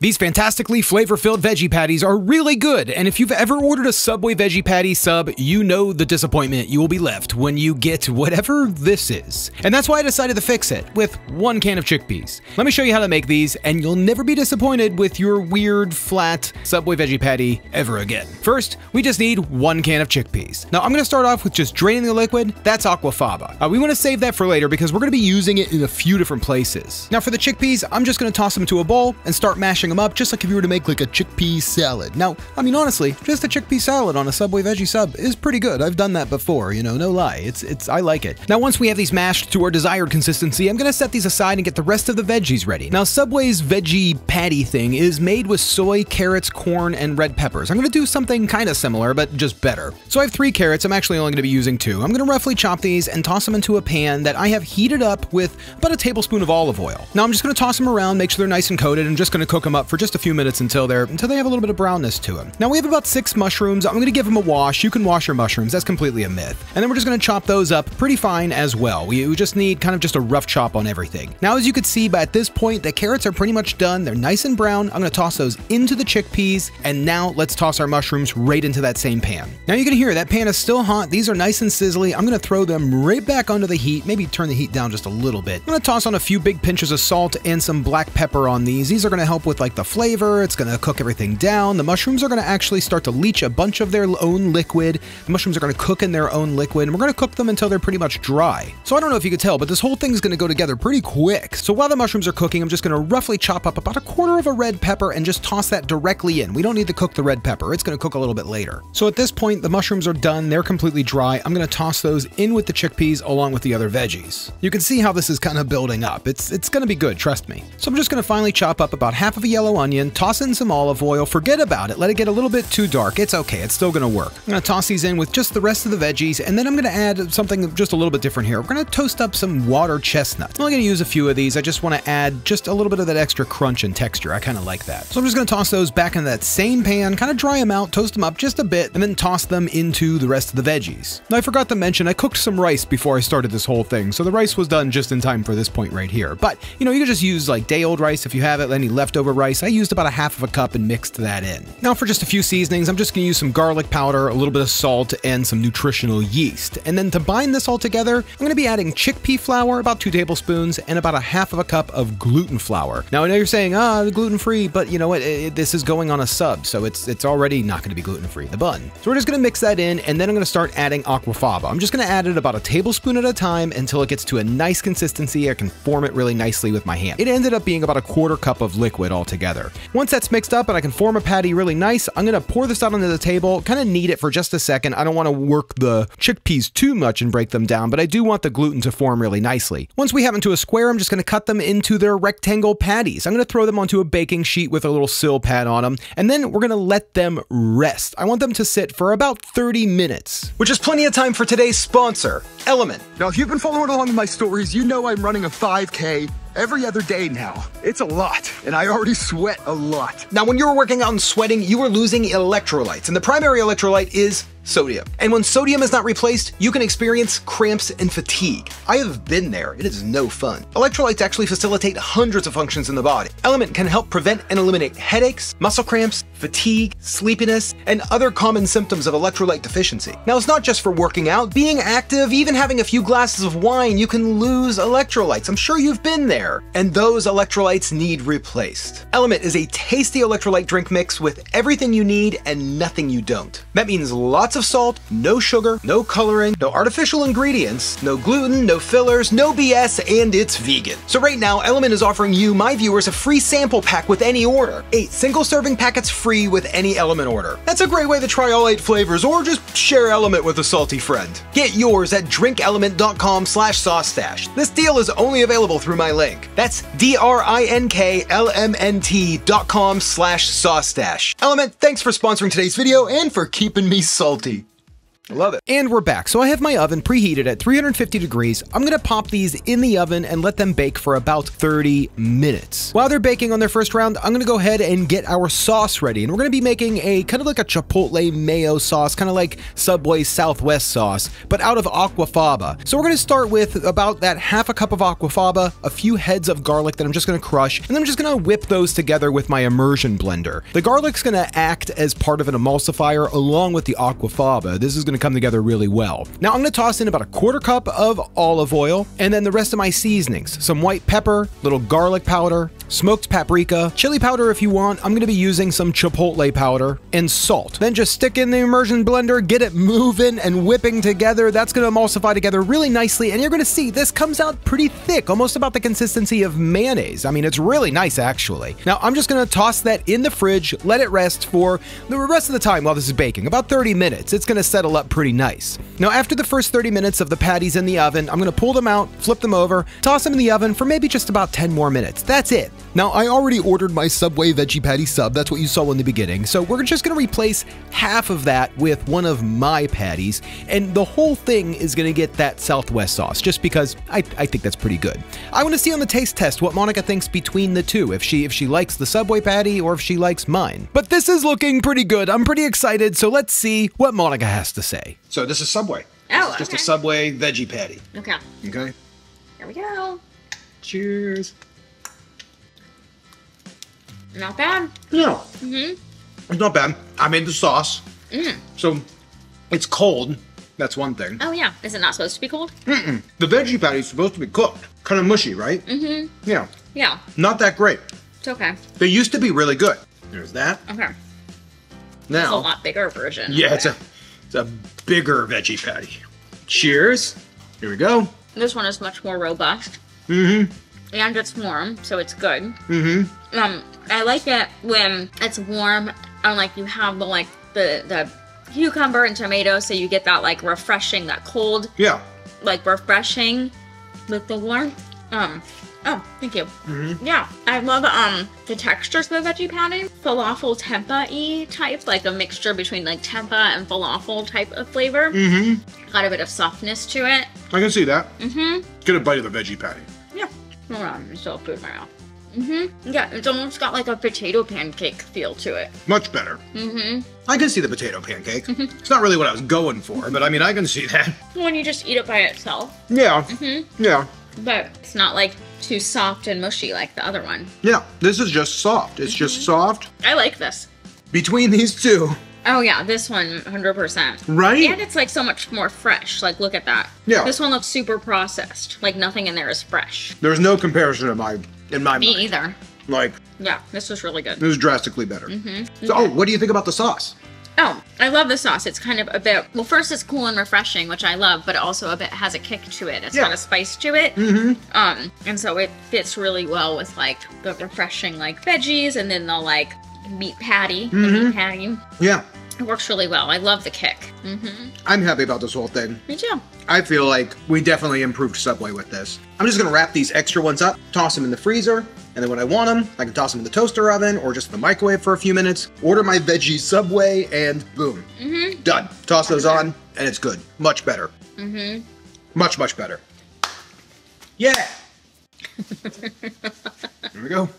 These fantastically flavor-filled veggie patties are really good, and if you've ever ordered a Subway Veggie Patty sub, you know the disappointment you will be left when you get whatever this is. And that's why I decided to fix it with 1 can of chickpeas. Let me show you how to make these, and you'll never be disappointed with your weird, flat Subway Veggie Patty ever again. First, we just need 1 can of chickpeas. Now, I'm going to start off with just draining the liquid. That's aquafaba. We want to save that for later because we're going to be using it in a few different places. Now, for the chickpeas, I'm just going to toss them into a bowl and start mashing them up just like if you were to make like a chickpea salad. Now, I mean, honestly, just a chickpea salad on a Subway Veggie sub is pretty good. I've done that before, you know, no lie. I like it. Now, once we have these mashed to our desired consistency, I'm going to set these aside and get the rest of the veggies ready. Now, Subway's veggie patty thing is made with soy, carrots, corn, and red peppers. I'm going to do something kind of similar, but just better. So I have 3 carrots. I'm actually only going to be using 2. I'm going to roughly chop these and toss them into a pan that I have heated up with about a tablespoon of olive oil. Now, I'm just going to toss them around, make sure they're nice and coated, and just going to cook them up for just a few minutes until they have a little bit of brownness to them. Now, we have about 6 mushrooms. I'm going to give them a wash. You can wash your mushrooms. That's completely a myth. And then we're just going to chop those up pretty fine as well. We just need kind of just a rough chop on everything. Now, as you can see, at this point, the carrots are pretty much done. They're nice and brown. I'm going to toss those into the chickpeas. And now let's toss our mushrooms right into that same pan. Now, you can hear that pan is still hot. These are nice and sizzly. I'm going to throw them right back onto the heat. Maybe turn the heat down just a little bit. I'm going to toss on a few big pinches of salt and some black pepper on these. These are going to help with like the flavor. It's going to cook everything down. The mushrooms are going to actually start to leach a bunch of their own liquid. The mushrooms are going to cook in their own liquid, and we're going to cook them until they're pretty much dry. So I don't know if you could tell, but this whole thing is going to go together pretty quick. So while the mushrooms are cooking, I'm just going to roughly chop up about 1/4 of a red pepper and just toss that directly in. We don't need to cook the red pepper. It's going to cook a little bit later. So at this point, the mushrooms are done. They're completely dry. I'm going to toss those in with the chickpeas along with the other veggies. You can see how this is kind of building up. It's going to be good, trust me. So I'm just going to finally chop up about half of a yellow onion, toss in some olive oil, forget about it, let it get a little bit too dark. It's okay, it's still going to work. I'm going to toss these in with just the rest of the veggies, and then I'm going to add something just a little bit different here. We're going to toast up some water chestnut. I'm only going to use a few of these. I just want to add just a little bit of that extra crunch and texture. I kind of like that. So I'm just going to toss those back into that same pan, kind of dry them out, toast them up just a bit, and then toss them into the rest of the veggies. Now, I forgot to mention, I cooked some rice before I started this whole thing, so the rice was done just in time for this point right here. But, you know, you can just use like day-old rice if you have it, any leftover rice. I used about 1/2 cup and mixed that in. Now, for just a few seasonings, I'm just going to use some garlic powder, a little bit of salt, and some nutritional yeast. And then to bind this all together, I'm going to be adding chickpea flour, about 2 tablespoons, and about 1/2 cup of gluten flour. Now, I know you're saying, gluten-free, but you know what? This is going on a sub, so it's already not going to be gluten-free, the bun. So we're just going to mix that in, and then I'm going to start adding aquafaba. I'm just going to add it about 1 tablespoon at a time until it gets to a nice consistency. I can form it really nicely with my hand. It ended up being about 1/4 cup of liquid altogether. Once that's mixed up and I can form a patty really nice, I'm going to pour this out onto the table, kind of knead it for just a second. I don't want to work the chickpeas too much and break them down, but I do want the gluten to form really nicely. Once we have into a square, I'm just going to cut them into their rectangle patties. I'm going to throw them onto a baking sheet with a little sill pad on them, and then we're going to let them rest. I want them to sit for about 30 minutes, which is plenty of time for today's sponsor, Element. Now, if you've been following along in my stories, you know I'm running a 5K every other day now. It's a lot, and I already sweat a lot. Now, when you're working out and sweating, you are losing electrolytes, and the primary electrolyte is sodium. And when sodium is not replaced, you can experience cramps and fatigue. I have been there. It is no fun. Electrolytes actually facilitate hundreds of functions in the body. Element can help prevent and eliminate headaches, muscle cramps, fatigue, sleepiness, and other common symptoms of electrolyte deficiency. Now, it's not just for working out. Being active, even having a few glasses of wine, you can lose electrolytes. I'm sure you've been there. And those electrolytes need replaced. Element is a tasty electrolyte drink mix with everything you need and nothing you don't. That means lots of salt, no sugar, no coloring, no artificial ingredients, no gluten, no fillers, no BS, and it's vegan. So right now, Element is offering you, my viewers, a free sample pack with any order. 8 single-serving packets free with any Element order. That's a great way to try all 8 flavors, or just share Element with a salty friend. Get yours at drinkelement.com/Saucestache. This deal is only available through my link. That's drinklmnt.com/Saucestache. Element, thanks for sponsoring today's video and for keeping me salty. I love it. And we're back. So I have my oven preheated at 350 degrees. I'm gonna pop these in the oven and let them bake for about 30 minutes. While they're baking on their first round, I'm gonna go ahead and get our sauce ready. And we're gonna be making a kind of like a chipotle mayo sauce, kind of like Subway Southwest sauce, but out of aquafaba. So we're gonna start with about that half a cup of aquafaba, a few heads of garlic that I'm just gonna crush, and then I'm just gonna whip those together with my immersion blender. The garlic's gonna act as part of an emulsifier along with the aquafaba. This is gonna come together really well. Now I'm gonna toss in about a quarter cup of olive oil and then the rest of my seasonings. Some white pepper, little garlic powder, smoked paprika, chili powder if you want. I'm gonna be using some chipotle powder and salt. Then just stick in the immersion blender, get it moving and whipping together. That's gonna emulsify together really nicely, and you're gonna see this comes out pretty thick, almost about the consistency of mayonnaise. I mean, it's really nice actually. Now I'm just gonna toss that in the fridge, let it rest for the rest of the time while this is baking, about 30 minutes. It's gonna settle up pretty nice. Now after the first 30 minutes of the patties in the oven, I'm gonna pull them out, flip them over, toss them in the oven for maybe just about 10 more minutes. That's it. Now I already ordered my Subway Veggie Patty sub, that's what you saw in the beginning, so we're just gonna replace half of that with one of my patties, and the whole thing is gonna get that Southwest sauce, just because I think that's pretty good. I wanna see on the taste test what Monica thinks between the two, if she likes the Subway patty or if she likes mine. But this is looking pretty good, I'm pretty excited, so let's see what Monica has to say. So this is Subway. Oh, This is just okay. a Subway veggie patty. Okay. Okay. Here we go. Cheers. Not bad. No. Mm-hmm. It's not bad. I made the sauce. So it's cold. That's one thing. Oh, yeah. Is it not supposed to be cold? The veggie patty is supposed to be cooked. Kind of mushy, right? Mm-hmm. Yeah. Yeah. Not that great. It's okay. They used to be really good. There's that. Okay. It's a Now. lot bigger version. Yeah, it's a bigger veggie patty. Cheers. Here we go. This one is much more robust. Mm-hmm. And it's warm, so it's good. Mm-hmm. I like it when it's warm and like you have the cucumber and tomato, so you get that like refreshing, that cold, Yeah. like refreshing with the warmth. Oh, thank you. Yeah, I love the textures of the veggie patty. Falafel tempeh-y type, like a mixture between like tempeh and falafel type of flavor. Got a bit of softness to it. I can see that. Get a bite of the veggie patty. Yeah. Hold on, I'm still food in my mouth. Yeah, it's almost got like a potato pancake feel to it. Much better. I can see the potato pancake. It's not really what I was going for, but I mean, I can see that. When you just eat it by itself. Yeah. Yeah. But it's not like too soft and mushy like the other one. Yeah. This is just soft. It's just soft. I like this. Between these two. Oh yeah, this one 100%. Right? And it's like so much more fresh. Like look at that. Yeah. This one looks super processed. Like nothing in there is fresh. There's no comparison in my mind. Me either. Like, Yeah, this was really good. this is drastically better. So, oh, what do you think about the sauce? Oh, I love the sauce. It's kind of a bit, well, first it's cool and refreshing, which I love, but also a bit has a kick to it. It's got a spice to it. And so it fits really well with like the refreshing like veggies and then the like meat patty, the meat patty. Yeah. It works really well. I love the kick. I'm happy about this whole thing. Me too. I feel like we definitely improved Subway with this. I'm just gonna wrap these extra ones up, toss them in the freezer, and then when I want them, I can toss them in the toaster oven or just in the microwave for a few minutes, order my veggie Subway, and boom. Done. Toss those on, and it's good. Much better. Much, much better. Yeah! Here we go.